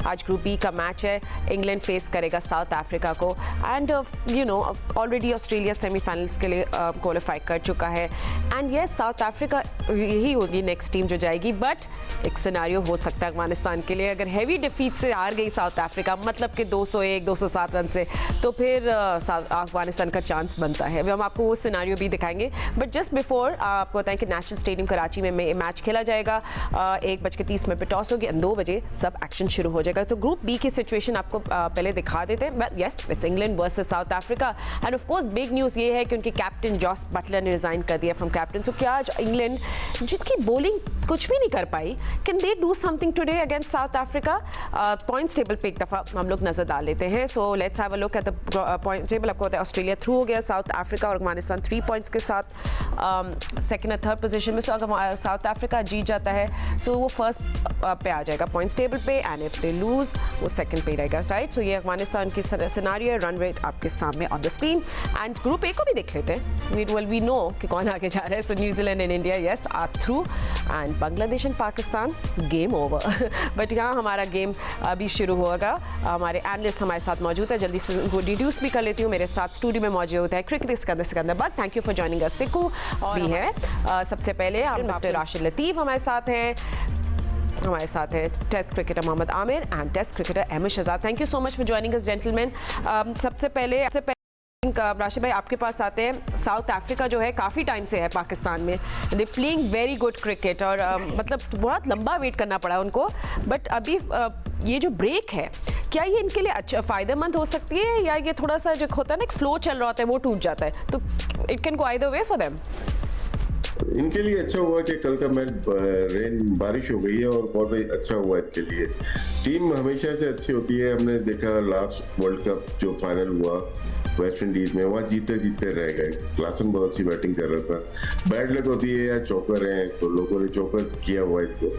आज group B का match है, इंग्लैंड फेस करेगा साउथ अफ्रीका को and you know already Australia semifinals के लिए क्वालिफाई कर चुका है एंड यस साउथ अफ्रीका यही होगी नेक्स्ट टीम जो जाएगी, बट एक सिनारियो हो सकता है अफगानिस्तान के लिए अगर हैवी डिफीट से हार गई साउथ अफ्रीका, मतलब कि 201 207 रन से, तो फिर अफगानिस्तान का चांस बनता है। अभी हम आपको वो सिनारियो भी दिखाएंगे, बट जस्ट बिफोर आपको बताएं कि नेशनल स्टेडियम कराची में मैच खेला जाएगा। 1:30 पे टॉस होगी, 2 बजे सब एक्शन शुरू हो जाएगा। तो ग्रुप बी की सिचुएशन आपको पहले दिखा देते हैं। Yes, it's England versus south Africa end of course big news ये है कि उनके कैप्टन जॉस बटलर ने रिजाइन कर दिया फ्रॉम कैप्टन। तो क्या आज इंग्लैंड जिनकी बॉलिंग कुछ भी नहीं कर पाई, can they do something today against South Africa? Points table पे एक दफ़ा हम लोग नजर डाल लेते हैं। So let's have a look at the point table. आपको पता है ऑस्ट्रेलिया थ्रू हो गया, साउथ अफ्रीका और अफगानिस्तान 3 पॉइंट्स के साथ सेकंड और थर्ड पोजीशन में। सो अगर साउथ अफ्रीका जीत जाता है सो वो फर्स्ट पे आ जाएगा पॉइंट्स टेबल पे एंड इफ दे लूज वो सेकंड पे रहेगा, राइट? सो ये अफगानिस्तान की सिनारियो है। रन रेट आपके सामने on the screen and group A को भी देख लेते हैं। वी नो कि कौन आगे जा रहा है। So New Zealand and India yes are through and Bangladesh and Pakistan game over. But यहाँ हमारा गेम अभी शुरू होगा। हमारे एनालिस्ट हमारे साथ मौजूद है, जल्दी से उनको डिड्यूस भी कर लेती हूँ। मेरे साथ स्टूडियो में मौजूद है cricket Sikandar. Thank you for joining us सिकू और भी है। सबसे पहले मिस्टर राशिद लतीफ़ हमारे साथ हैं। हमारे साथ है test cricketer Mohammad Aamir and test cricketer Ahmed Shehzad. Thank you so much for joining us gentleman. सबसे पहले राशिद भाई आपके पास आते हैं। साउथ अफ्रीका जो है काफ़ी टाइम से है पाकिस्तान में, they playing very good cricket और मतलब बहुत लंबा वेट करना पड़ा उनको, बट अभी ये जो ब्रेक है क्या ये इनके लिए अच्छा फ़ायदेमंद हो सकती है या ये थोड़ा सा जो होता है ना एक फ्लो चल रहा होता है वो टूट जाता है, तो it can go either way for them? इनके लिए अच्छा हुआ कि कल का मैच बारिश हो गई है और बहुत ही अच्छा हुआ इनके लिए। टीम हमेशा से अच्छी होती है। हमने देखा लास्ट वर्ल्ड कप जो फाइनल हुआ वेस्ट इंडीज में, वहाँ जीते रह गए। क्लासन बहुत अच्छी बैटिंग कर रहा था। बैड लक होती है या चौकर हैं तो लोगों ने चौकर किया हुआ इसको।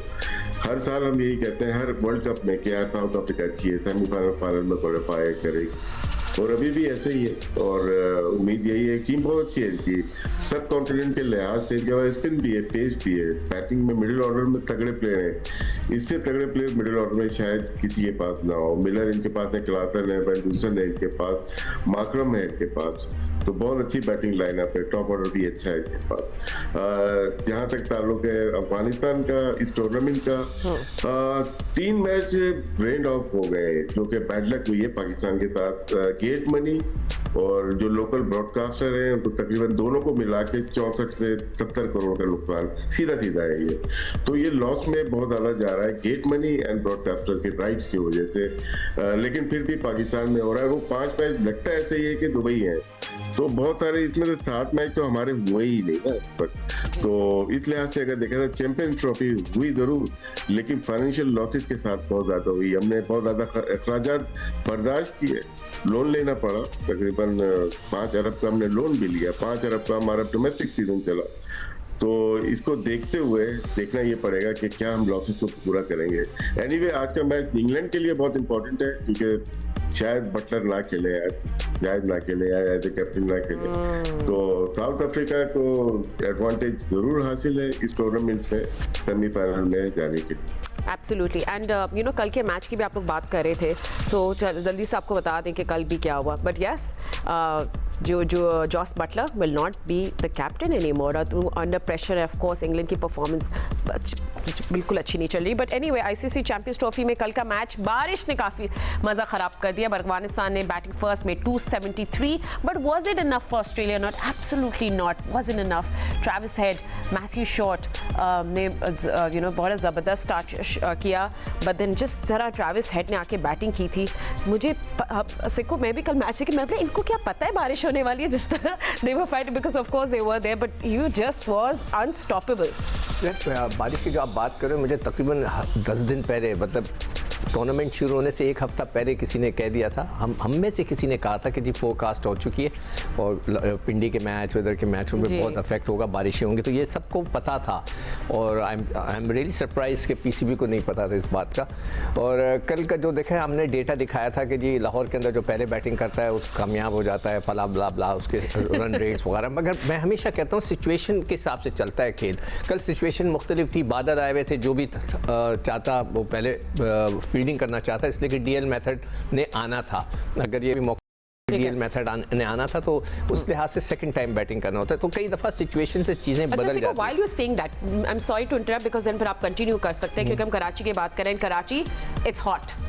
हर साल हम यही कहते हैं हर वर्ल्ड कप में कि यार साउथ अफ्रीका अच्छी है, सेमीफाइनल फाइनल में क्वालिफाई करेगी और अभी भी ऐसे ही है। और उम्मीद यही है, टीम बहुत अच्छी है इनकी सब कॉन्टिनेंट के लिहाज से। जब स्पिन भी है, पेस भी है, बैटिंग में मिडिल ऑर्डर में तगड़े प्लेयर हैं। इससे तगड़े प्लेयर मिडिल ऑर्डर में शायद किसी के पास ना हो। मिलर इनके पास है, क्लासन है, वेंडरसन है इनके पास, मार्करम है इनके पास, तो बहुत अच्छी बैटिंग लाइनअप है। टॉप ऑर्डर भी अच्छा है इनके पास। जहाँ तक ताल्लुक है अफगानिस्तान का इस टूर्नामेंट का, 3 मैच रेंड ऑफ हो गए जो कि बैड लक हुई है पाकिस्तान के साथ। गेट मनी और जो लोकल ब्रॉडकास्टर हैं तो तकरीबन दोनों को मिला के 64 से 70 करोड़ का नुकसान सीधा है ये। तो ये लॉस में बहुत ज़्यादा जा रहा है गेट मनी एंड ब्रॉडकास्टर के राइट्स की वजह से। लेकिन फिर भी पाकिस्तान में हो रहा है। वो 5 मैच लगता है ऐसे ही है कि दुबई है, तो बहुत सारे इसमें से 7 मैच तो हमारे हुए ही नहीं ना इस वक्त। तो इस लिहाज से अगर देखा जाए चैंपियंस ट्रॉफी हुई जरूर, लेकिन फाइनेंशियल लॉसेस के साथ बहुत ज़्यादा हुई। हमने बहुत ज़्यादा अखराजात बर्दाश्त किए, लोन लेना पड़ा। तकरीबन 5 अरब का हमने लोन भी लिया। 5 अरब का हमारा डोमेस्टिक सीजन चला। तो इसको देखते हुए देखना ये पड़ेगा कि क्या हम लॉसेस को पूरा करेंगे। एनीवे आज का मैच इंग्लैंड के लिए बहुत इंपॉर्टेंट है क्योंकि शायद बटलर ना खेले आज, शायद ना खेले या एज ए कैप्टन ना खेले। तो साउथ अफ्रीका को एडवांटेज जरूर हासिल है इस टूर्नामेंट में सेमीफाइनल में जाने के लिए। एब्सोल्युटली एंड यू नो कल के मैच की भी आप लोग बात कर रहे थे, सो जल्दी से आपको बता दें कि कल भी क्या हुआ। बट यस जो Jos Buttler will not be the captain any more. Under pressure है ऑफ कोर्स। इंग्लैंड की परफॉर्मेंस बिल्कुल अच्छी नहीं चल रही। But anyway ICC champions trophy में कल का मैच बारिश ने काफ़ी मज़ा ख़राब कर दिया। अफगानिस्तान ने बैटिंग फर्स्ट में 273, but was it enough for Australia? Not, absolutely not, was it enough. Travis head, Matthew short ने यू नो बहुत ज़बरदस्त स्टार्ट किया, बट देन जस्ट जरा ट्रेविस हेड ने आके बैटिंग की थी। मुझे सिक्को मैं भी कल मैच देखी, मैं इनको क्या पता है बारिश होने वाली है, जिस तरह they were fight because of course they were there, but you just was unstoppable. बारिश की जो आप बात कर रहे हो, मुझे तकरीबन 10 दिन पहले, मतलब टूर्नामेंट शुरू होने से 1 हफ्ता पहले किसी ने कह दिया था, हम में से किसी ने कहा था कि जी फोरकास्ट हो चुकी है और पिंडी के मैच, वेदर के मैचों में बहुत अफेक्ट होगा, बारिशें होंगी। तो ये सबको पता था और आई एम रियली सरप्राइज कि पीसीबी को नहीं पता था इस बात का। और कल का जो देखा है हमने डेटा दिखाया था कि जी लाहौर के अंदर जो पहले बैटिंग करता है उस कामयाब हो जाता है, फला ब्ला ब्ला, उसके रन रेट्स वगैरह। मगर मैं हमेशा कहता हूँ सिचुएशन के हिसाब से चलता है खेल। कल सिचुएशन मुख्तलिफ थी, बादल आए हुए थे, जो भी चाहता वो पहले फील्ड फील्डिंग करना चाहता है, इसलिए कि डीएल मेथड ने आना था। अगर ये भी मौका डीएल मेथड ने आना था तो उस लिहाज से सेकंड टाइम बैटिंग करना होता है, तो कई दफ़ा सिचुएशन से चीज़ें बदल जाती हैं। While you're saying that, I'm sorry to interrupt because then फिर आप कंटिन्यू कर सकते हैं क्योंकि हम कराची की बात करें। कराची इट्स हॉट,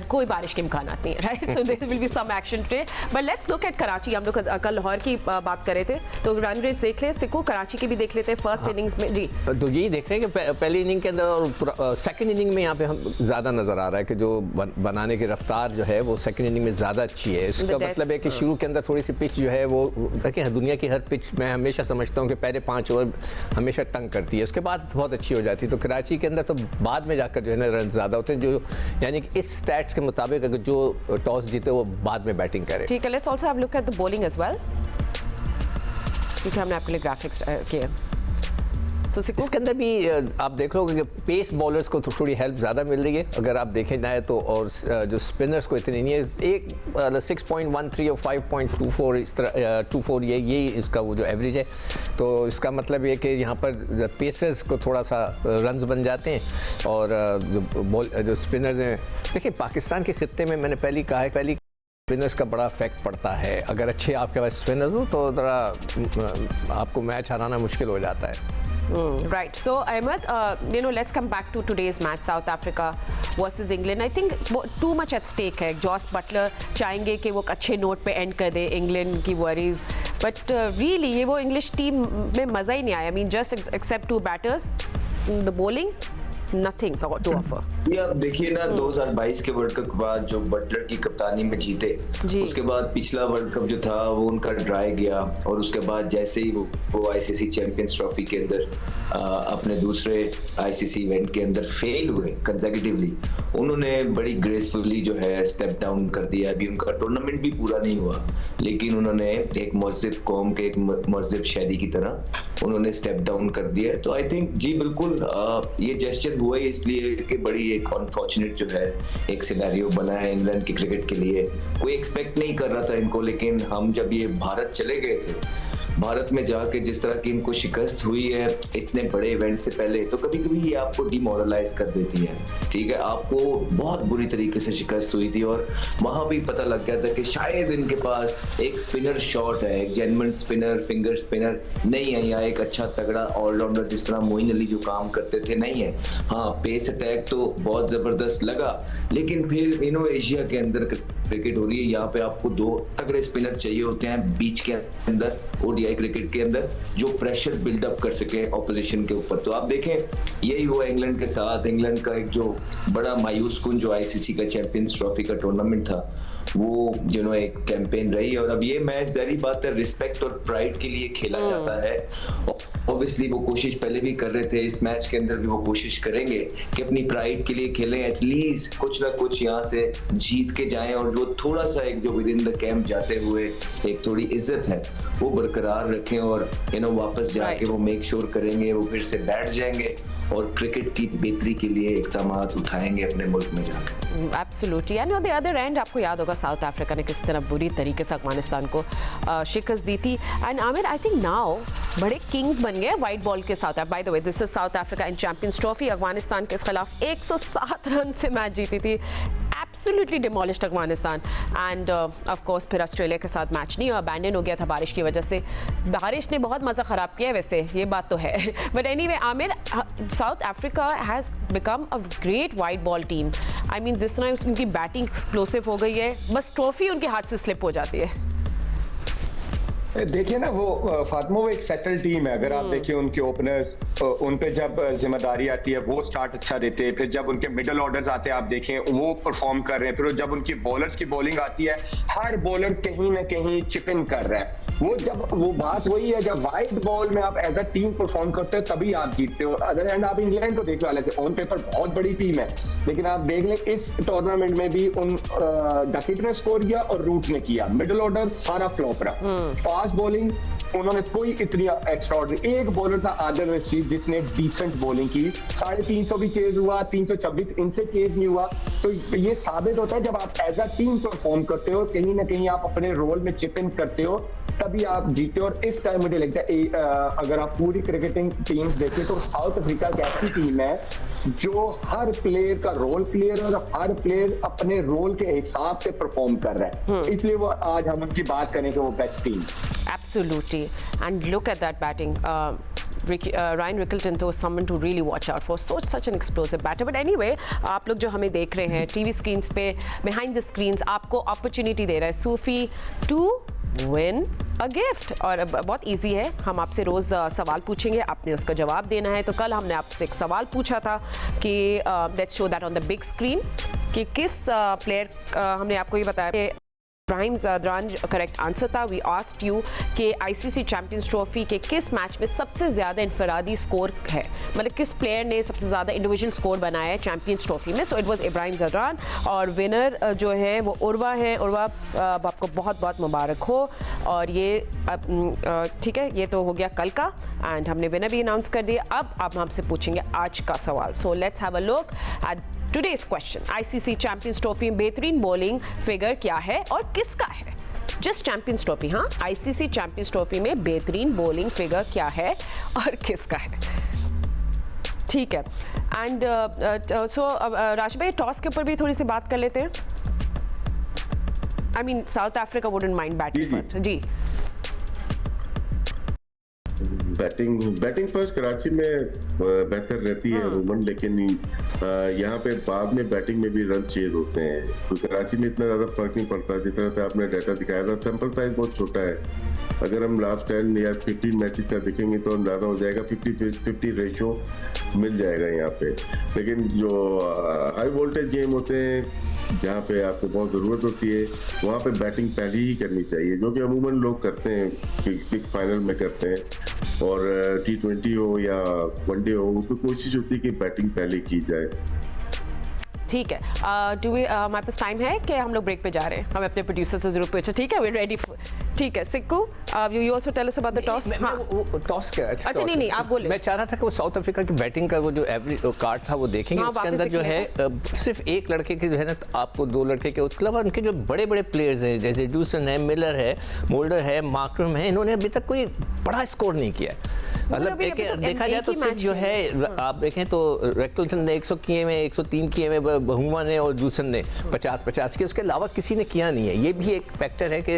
कोई बारिश के इम्कान नहीं है, right? So there will be some action today, but let's look at Karachi. हम लोग कल लाहौर की बात कर रहे थे, तो रन रेट देख ले, सिक्कू कराची की भी देख लेते हैं फर्स्ट इनिंग्स में जी। तो यही देख रहे हैं कि पहली इनिंग के अंदर और सेकंड इनिंग में यहाँ पे हम ज़्यादा नज़र आ रहा है कि जो बनाने की रफ्तार जो है वो सेकंड इनिंग में ज़्यादा अच्छी है। इसका मतलब है कि शुरू के अंदर थोड़ी सी पिच जो है वो देखिए, दुनिया की हर पिच मैं हमेशा समझता हूँ कि पहले 5 ओवर हमेशा तंग करती है, उसके बाद बहुत अच्छी हो जाती है। तो कराची के अंदर तो बाद में जाकर जो है ना रन ज़्यादा होते हैं, जो यानी कि इस स्टैट्स के मुताबिक जो टॉस जीते वो बाद में बैटिंग करे। ठीक है, let's also have look at the bowling as well, क्योंकि हमने आपके लिए ग्राफिक्स किए। इसके अंदर भी आप देख लोगे कि पेस बॉलर्स को थोड़ी हेल्प ज़्यादा मिल रही है अगर आप देखें जाए तो, और जो स्पिनर्स को इतनी नहीं है। एक 6.13 और 5.24 इस तरह 24 ये इसका वो जो एवरेज है, तो इसका मतलब ये कि यहाँ पर पेसर्स को थोड़ा सा रन्स बन जाते हैं और जो स्पिनर्स हैं, देखिए पाकिस्तान के खित्ते में मैंने पहले कहा है, स्पिनर्स का बड़ा इफेक्ट पड़ता है। अगर अच्छे आपके पास स्पिनर्स हो तो ज़रा आपको मैच हराना मुश्किल हो जाता है। Right. So, Ahmed, let's come back to today's match, South Africa versus England. I think too much at stake है। जॉस बटलर चाहेंगे कि वो अच्छे नोट पे एंड कर दे इंग्लैंड की वरीज, बट रियली ये वो इंग्लिश टीम में मज़ा ही नहीं आया। I mean, just except 2 batters, the bowling, nothing to offer. ये आप देखिए ना, 2022 के वर्ल्ड कप के बाद जो बटलर की कप्तानी में जीते, उसके बाद पिछला वर्ल्ड कप जो था वो उनका ड्राई गया, और उसके बाद जैसे ही वो आईसीसी चैंपियंस ट्रॉफी के अंदर अपने दूसरे आईसीसी इवेंट के अंदर फेल हुए कंसेक्यूटिवली, उन्होंने बड़ी ग्रेसफुली जो है स्टेप डाउन कर दिया। अभी उनका टूर्नामेंट भी पूरा नहीं हुआ, लेकिन उन्होंने एक महज़िब कौम के एक महज़िब शहरी की तरह उन्होंने स्टेप डाउन कर दिया है। तो आई थिंक जी बिल्कुल ये जेस्चर हुआ ही इसलिए कि बड़ी एक अनफॉर्चुनेट जो है एक सिनेरियो बना है इंग्लैंड की क्रिकेट के लिए। कोई एक्सपेक्ट नहीं कर रहा था इनको, लेकिन हम जब ये भारत चले गए थे, भारत में जाके जिस तरह की इनको शिकस्त हुई है इतने बड़े इवेंट से पहले, तो कभी कभी ये आपको डिमोरलाइज कर देती है। ठीक है, आपको बहुत बुरी तरीके से शिकस्त हुई थी और वहां भी पता लग गया था कि शायद इनके पास एक स्पिनर शॉट है, एक जेन्युइन स्पिनर, फिंगर स्पिनर नहीं है, या एक अच्छा तगड़ा ऑलराउंडर जिस तरह मोइन अली जो काम करते थे नहीं है। हाँ, पेस अटैक तो बहुत जबरदस्त लगा, लेकिन फिर एशिया के अंदर क्रिकेट हो रही है, यहाँ पे आपको 2 तगड़े स्पिनर चाहिए होते हैं बीच के अंदर, ओडीआई क्रिकेट के अंदर, जो प्रेशर बिल्डअप कर सके ऑपोजिशन के ऊपर। तो आप देखें यही हुआ इंग्लैंड के साथ। इंग्लैंड का एक जो बड़ा मायूस कुन जो आईसीसी का चैंपियंस ट्रॉफी का टूर्नामेंट था, वो एक कैंपेन रही, और अब ये मैच ज़ाहिर बात है रिस्पेक्ट और प्राइड के लिए खेला जाता है। ऑब्वियसली वो कोशिश पहले भी कर रहे थे, इस मैच के अंदर भी वो कोशिश करेंगे कि अपनी प्राइड के लिए खेलें, एटलीस्ट कुछ ना कुछ यहाँ से जीत के जाएं, और जो थोड़ा सा एक जो विद इन द कैंप जाते हुए एक थोड़ी इज्जत है वो बरकरार रखें, और वापस जाके वो मेक श्योर करेंगे वो फिर से बैठ जाएंगे और क्रिकेट की बेहतरी के लिए इक़दामात उठाएंगे अपने मुल्क में जाकर। Absolutely. And on the other and आपको याद होगा साउथ अफ्रीका ने किस तरह बुरी तरीके से अफगानिस्तान को शिकस्त दी थी। And Aamir, I think now बड़े किंग्स बन गए वाइट बॉल के साथ। By the way, this is south Africa in champions trophy. Afghanistan के खिलाफ 107 रन से मैच जीती थी, absolutely demolished Afghanistan. End of course फिर ऑस्ट्रेलिया के साथ मैच नहीं हुआ, अबैंडन हो गया था बारिश की वजह से। बारिश ने बहुत मज़ा ख़राब किया है वैसे, ये बात तो है। But anyway Aamir, south Africa has become a great white ball team. I mean जिस तरह उनकी बैटिंग एक्सप्लोसिव हो गई है, बस ट्रॉफी उनके हाथ से स्लिप हो जाती है। देखिए ना, वो फातिमा वो एक सेटल टीम है। अगर आप देखिए उनके ओपनर्स, उन पे जब जिम्मेदारी आती है वो स्टार्ट अच्छा देते हैं, फिर जब उनके मिडल ऑर्डर्स आते हैं आप देखें वो परफॉर्म कर रहे हैं, फिर जब उनकी बॉलर्स की बॉलिंग आती है हर बॉलर कहीं ना कहीं चिप इन कर रहा है। वो बात वही है, जब वाइट बॉल में आप एज अ टीम परफॉर्म करते हो तभी आप जीतते हो। अदर हैंड आप इंग्लैंड को देख लो, हालांकि ऑन पेपर बहुत बड़ी टीम है, लेकिन आप देख लें इस टूर्नामेंट में भी उन डकेट ने स्कोर किया और रूट ने किया, मिडल ऑर्डर सारा फ्लॉप रहा। फास्ट बॉलिंग उन्होंने कोई इतनी एक्स्ट्राऑर्डिनरी, एक बॉलर था आदिल रशीद जिसने डिसेंट बॉलिंग की, 350 भी चेज हुआ, 326 इनसे चेज नहीं हुआ। तो ये साबित होता है जब आप एज अ टीम परफॉर्म करते हो, कहीं ना कहीं आप अपने रोल में चिप इन करते हो, तभी आप जीते। और इस टाइम मुझे लगता है अगर आप पूरी क्रिकेटिंग टीम्स देखें तो साउथ अफ्रीका एक ऐसी टीम है जो हर प्लेयर का रोल प्लेयर है और हर प्लेयर अपने रोल के हिसाब से परफॉर्म कर रहा है, इसलिए वो आज हम उनकी बात करें कि वो best team. Absolutely, and look at that batting. Ryan Rickelton is someone to really watch out for. Such an explosive batter. But anyway, आप लोग जो हमें देख रहे हैं टीवी स्क्रीन्स पे, behind the screens, आपको अपॉर्चुनिटी दे रहा है सूफी टू विन अ गिफ्ट। और बहुत इजी है, हम आपसे रोज़ सवाल पूछेंगे, आपने उसका जवाब देना है। तो कल हमने आपसे एक सवाल पूछा था कि let's show that on the big screen कि किस प्लेयर, हमने आपको ये बताया कि इब्राहिम ज़दरान करेक्ट आंसर था। वी आस्क्ड यू कि आईसीसी चैंपियंस ट्रॉफी के किस मैच में सबसे ज़्यादा इनफरादी स्कोर है, मतलब किस प्लेयर ने सबसे ज़्यादा इंडिविजुअल स्कोर बनाया है चैंपियंस ट्रॉफी में। So it was Ibrahim Zadran और विनर जो है वो उर्वा है। उर्वा, आपको बहुत बहुत मुबारक हो। और ये ठीक है, ये तो हो गया कल का एंड हमने विनर भी अनाउंस कर दिया। अब हमसे पूछेंगे आज का सवाल। सो let's have a look eight today's question. ICC champions trophy में बेहतरीन बॉलिंग फिगर क्या है और किसका है? जस्ट चैंपियंस ट्रॉफी, हाँ, आईसीसी चैंपियंस ट्रॉफी में बेहतरीन बॉलिंग फिगर क्या है और किसका है? ठीक है। एंड सो राशिद भाई, टॉस के ऊपर भी थोड़ी सी बात कर लेते हैं। I mean South Africa wouldn't mind batting first. जी, बैटिंग फर्स्ट कराची में बेहतर रहती है अमूमन, लेकिन यहाँ पे बाद में बैटिंग में भी रन चेज होते हैं, तो कराची में इतना ज़्यादा फर्क नहीं पड़ता। जिस तरह से आपने डाटा दिखाया था, सैंपल साइज बहुत छोटा है। अगर हम लास्ट 10 या 15 मैचेस का देखेंगे तो अंदाज़ा हो जाएगा, 50-50 रेशो मिल जाएगा यहाँ पे। लेकिन जो हाई वोल्टेज गेम होते हैं जहाँ पे आपको बहुत ज़रूरत होती है, वहाँ पे बैटिंग पहले ही करनी चाहिए, जो कि अमूमन लोग करते हैं, बिग फाइनल में करते हैं। और T20 हो या वनडे हो, तो कोशिश होती है कि बैटिंग पहले की जाए। ठीक है। हमारे पास टाइम है कि हम लोग ब्रेक पे जा रहे हैं? हम अपने प्रोड्यूसर से जरूर पूछे। ठीक है, वी रेडी। ठीक है, Sikku, you also tell us about the toss. Toss क्या? अच्छा, नहीं, आप बोले। मैं चाह रहा था कि वो साउथ अफ्रीका की बैटिंग का वो जो एवरेज कार्ड था वो देखेंगे। उसके अंदर जो है सिर्फ एक लड़के के जो है ना, आपको दो लड़के के, उसके अलावा उनके जो बड़े बड़े प्लेयर्स हैं जैसे ड्यूसन है, मिलर है, मोल्डर है, मार्करम है, इन्होंने अभी तक कोई बड़ा स्कोर नहीं किया। मतलब देखा जाए तो सिर्फ जो है, आप देखें तो रिकल्टन ने 100 किए में, 103 किए में, बहुमा ने और जूसन ने 50-50 के, उसके अलावा किसी ने किया नहीं है। ये भी एक फैक्टर है कि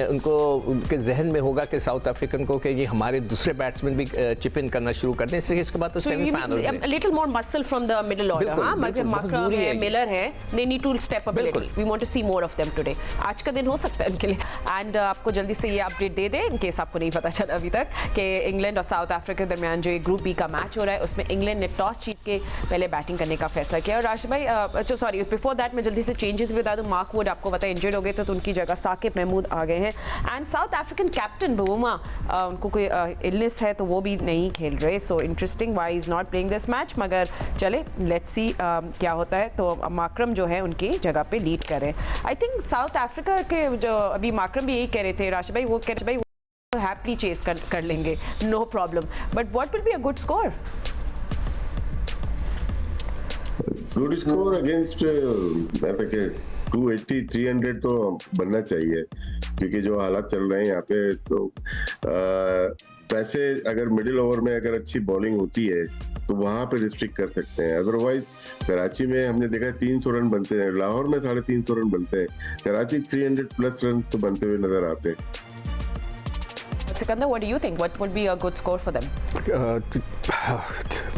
उनको, उनके जहन में होगा कि साउथ अफ्रीकन को कि ये हमारे दूसरे बैट्समैन भी चिप इन करना शुरू कर दें, इसलिए इसके बाद तो semifinal little more muscle from the middle order. हां, मार्करम है, मिलर है, they need to step up a little. We want to see more of them today. आज का दिन हो सकता है उनके लिए। एंड आपको जल्दी से ये अपडेट दे दें इन केस आपको नहीं पता चला अभी तक कि इंग्लैंड और साउथ अफ्रीका के दरमियान जो ग्रुप बी का मैच हो रहा है, उसमें इंग्लैंड ने टॉस जीत के पहले बैटिंग करने का फैसला किया। और राशिद भाई, सॉरी, बिफोर दैट मैं जल्दी से चेंजेस भी बता दूं। मार्क वुड आपको पता है इंजर्ड हो गए थे, तो उनकी जगह साकिब महमूद आ गए हैं। एंड साउथ अफ्रीकन कैप्टन बहुमा, उनको कोई इलनेस है तो वो भी नहीं खेल रहे। So interesting why is not playing this match, मगर चले लेट्स सी क्या होता है। तो मार्करम जो है उनकी जगह पे लीड कर रहे हैं। आई थिंक साउथ अफ्रीका के जो अभी मार्करम भी यही कह रहे थे राशिद भाई, वो कह रहे भाई हैप्पीली चेस कर लेंगे, no problem, but what will be a good score? Good score against 280-300 तो बनना चाहिए, क्योंकि जो हालात चल रहे हैं यहाँ पे, तो वैसे अगर मिडिल ओवर में अगर अच्छी बॉलिंग होती है तो वहां पे रिस्ट्रिक्ट कर सकते हैं। अदरवाइज कराची में हमने देखा 300 रन बनते हैं, लाहौर में 350 रन बनते हैं, कराची 300+ रन तो बनते हुए नजर आते हैं। Sikandar, what do you think? What would be a good score for them?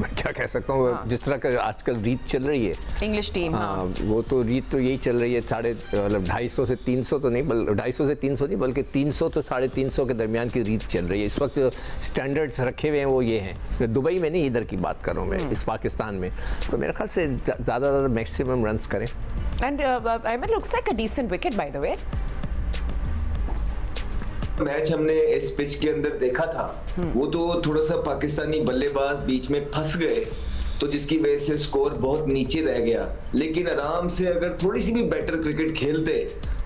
मैं क्या कह सकता हूँ, जिस तरह का आजकल रीत चल रही है इंग्लिश टीम, वो तो रीत तो यही चल रही है, 250 से 300 तो नहीं, 250 से 300 नहीं, बल्कि 300 तो 350 के दरमियान की रीत चल रही है इस वक्त। स्टैंडर्ड्स रखे हुए हैं वो ये हैं, दुबई में नहीं, इधर की बात कर रहा हूँ मैं, इस पाकिस्तान में। तो मेरे ख्याल से ज़्यादा मैक्सिमम रन्स करें। And Ahmed looks like a decent wicket by the way. Match हमने इस पिच के अंदर देखा था, वो तो थोड़ा सा पाकिस्तानी बल्लेबाज बीच में फंस गए, तो जिसकी वजह से स्कोर बहुत नीचे रह गया। लेकिन आराम से अगर थोड़ी सी भी बेटर क्रिकेट खेलते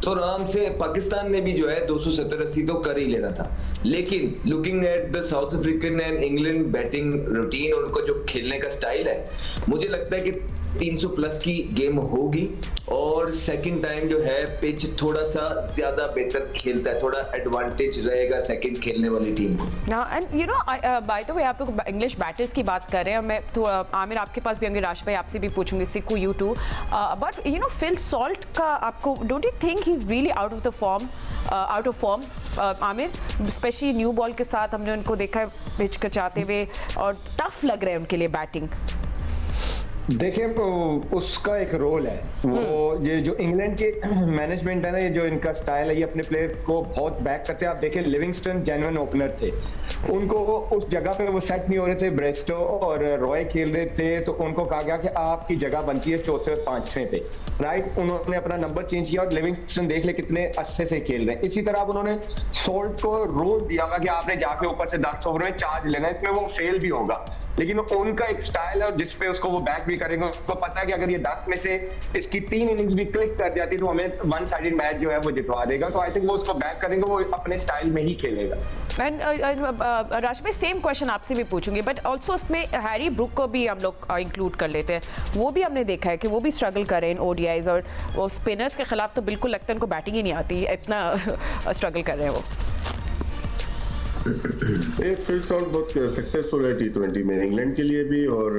तो आराम से पाकिस्तान ने भी जो है 270-80 तो कर ही लेना था। लेकिन looking at the south African and England batting routine और उनका जो खेलने का स्टाइल है, मुझे लगता है कि 300 प्लस की गेम होगी और सेकंड टाइम जो है पिच थोड़ा सा ज्यादा बेहतर खेलता है, थोड़ा एडवांटेज रहेगा सेकंड खेलने वाली टीम को। And you know by the way आप लोग इंग्लिश बैटर्स की बात कर रहे हैं, मैं तो आमिर आपके पास भी होंगे, राश भाई आपसे भी पूछूंगी, Sikku you too, but you know Phil Salt का आपको don't you think he is really out of form Aamir, specially new ball के साथ हमने उनको देखा है हिचकिचाते हुए और टफ लग रहा है उनके लिए बैटिंग। देखिए उसका एक रोल है, वो ये जो इंग्लैंड के मैनेजमेंट है ना, ये जो इनका स्टाइल है, ये अपने प्लेयर को बहुत बैक करते हैं। आप देखिए लिविंगस्टन जेन्युइन ओपनर थे, उनको उस जगह पे वो सेट नहीं हो रहे थे, ब्रेस्टो और रॉय खेल रहे थे, तो उनको कहा गया कि आपकी जगह बनती है चौथे और पांचवें पे, राइट। उन्होंने अपना नंबर चेंज किया और लिविंगस्टन देख ले कितने अच्छे से खेल रहे हैं। इसी तरह अब उन्होंने सोल्ट को रोल दिया होगा कि आपने जाके ऊपर से 10 ओवर में चार्ज लेना है, इसमें वो फेल भी होगा, लेकिन उनका एक स्टाइल है और जिसपे उसको वो बैक भी करेंगे। उसको पता है कि अगर ये 10 में से इसकी 3 इनिंग्स भी क्लिक कर जाती तो हमें वन साइडेड मैच जो है वो जितवा देगा, तो आई थिंक वो उसको बैक करेंगे, वो अपने स्टाइल में ही खेलेगा। एंड राज भाई सेम क्वेश्चन आपसे भी पूछूंगी, बट ऑल्सो उसमें हैरी ब्रुक को भी हम लोग इंक्लूड कर लेते हैं। वो भी हमने देखा है कि वो भी स्ट्रगल कर रहे हैं इन ओडीआईज, और वो स्पिनर्स के खिलाफ तो बिल्कुल लगता है उनको बैटिंग ही नहीं आती, इतना स्ट्रगल कर रहे हैं वो। फिल सॉल्ट बहुत सक्सेसफुल है T20 में, इंग्लैंड के लिए भी और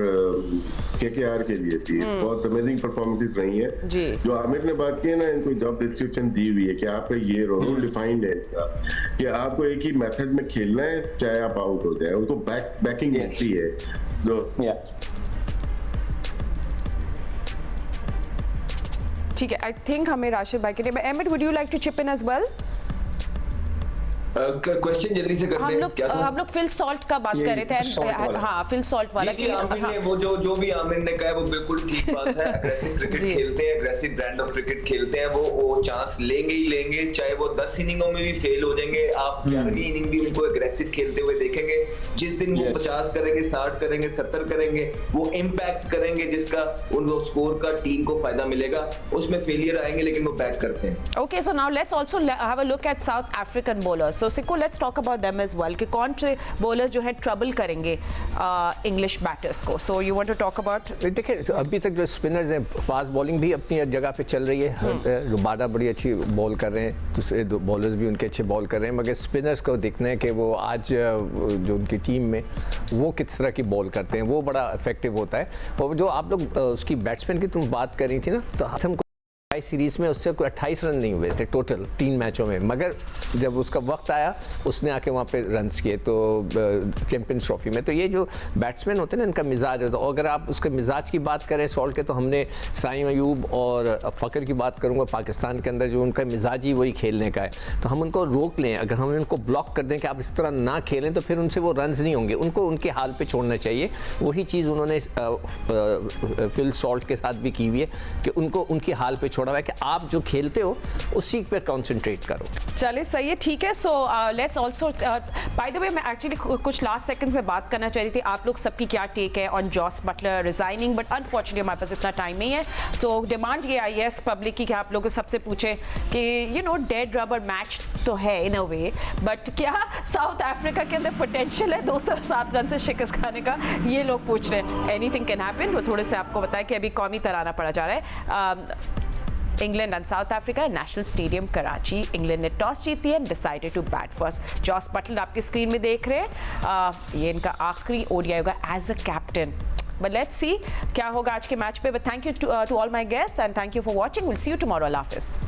KKR के लिए भी बहुत अमेजिंग परफॉर्मेंसेस रही हैं। जो आमिर ने बात की है ना, इनको जॉब डिस्क्रिप्शन दी हुई है कि आपका ये रोल डिफाइंड है इनका, कि आपको एक ही मेथड में खेलना है चाहे आप आउट हो जाए, उनको बैकिंग मिलती है। ठीक है, आई थिंक हमें राशिद भाई के लिए, Ahmed would you like to chip in as well? Question जल्दी से कर दें। हम लोग फिल सॉल्ट का बात कर रहे थे। हाँ, फिल सॉल्ट वाला। आमिर ने वो जो भी आमिर ने कहा है वो बिल्कुल ठीक बात है। एग्रेसिव क्रिकेट खेलते हैं, एग्रेसिव ब्रांड ऑफ क्रिकेट खेलते हैं, वो चांस लेंगे ही लेंगे, चाहे वो 10 इनिंगों में भी फेल हो जाएंगे, आप 11वीं इनिंग भी उनको एग्रेसिव खेलते हुए देखेंगे। जिस दिन वो 50 करेंगे, 60 करेंगे, 70 करेंगे, वो इम्पैक्ट करेंगे जिसका उनको स्कोर का टीम को फायदा मिलेगा। उसमें फेलियर आएंगे लेकिन वो बैक करते हैं। Okay, so now let's also have a look at South African bowlers. So Sikko, let's talk about them as well कि कौन से बॉलर जो है ट्रबल करेंगे इंग्लिश बैटर्स को। So you want to talk about? देखिए अभी तक जो स्पिनर्स हैं, फास्ट बॉलिंग भी अपनी जगह पे चल रही है, रुबाडा बड़ी अच्छी बॉल कर रहे हैं, दूसरे दो बॉलर्स भी उनके अच्छे बॉल कर रहे हैं, मगर स्पिनर्स को देखना है कि वो आज जो उनकी टीम में वो किस तरह की बॉल करते हैं, वो बड़ा इफेक्टिव होता है। और जो आप लोग उसकी बैट्समैन की तुम बात कर रही थी ना, तो हमको सीरीज में उससे कोई 28 रन नहीं हुए थे टोटल 3 मैचों में, मगर जब उसका वक्त आया उसने आके वहाँ पे रन्स किए तो चैंपियंस ट्रॉफी में। तो ये जो बैट्समैन होते हैं ना, इनका मिजाज होता है। अगर आप उसके मिजाज की बात करें सॉल्ट के, तो हमने साइम अयूब और फ़कर की बात करूँगा, पाकिस्तान के अंदर जो उनका मिजाज ही वही खेलने का है, तो हम उनको रोक लें, अगर हम उनको ब्लॉक कर दें कि आप इस तरह ना खेलें, तो फिर उनसे वो रन्स नहीं होंगे, उनको उनके हाल पे छोड़ना चाहिए। वही चीज़ उन्होंने फिल सॉल्ट के साथ भी की हुई है कि उनको उनके हाल पे हुआ है कि आप जो खेलते हो उसी पे कंसंट्रेट करो। चलिए सही है, ठीक है। So let's also, by the way मैं एक्चुअली कुछ लास्ट सेकंड्स में बात करना चाह रही थी, आप लोग सबकी क्या टेक है on Jos Buttler resigning, but unfortunately हमारे पास इतना टाइम नहीं है। तो डिमांड ये आई है पब्लिक की कि आप लोग सबसे पूछें कि you know dead rubber match तो है इन अ वे, बट क्या साउथ अफ्रीका के अंदर पोटेंशियल है 207 रन से शिकस्त खाने का, ये लोग पूछ रहे हैं। Anything can happen. वो थोड़े से आपको बताया कि अभी कौमी तराना पड़ा जा रहा है। England and South Africa, national stadium Karachi. England ने टॉस जीती है, decided to bat first. Jos Buttler आपकी स्क्रीन में देख रहे हैं, ये इनका आखिरी ओडीआई होगा as a captain, but let's see क्या होगा आज के मैच पे। But thank you to all my guests and thank you for watching. Will see you tomorrow. अल्लाह हाफिज़।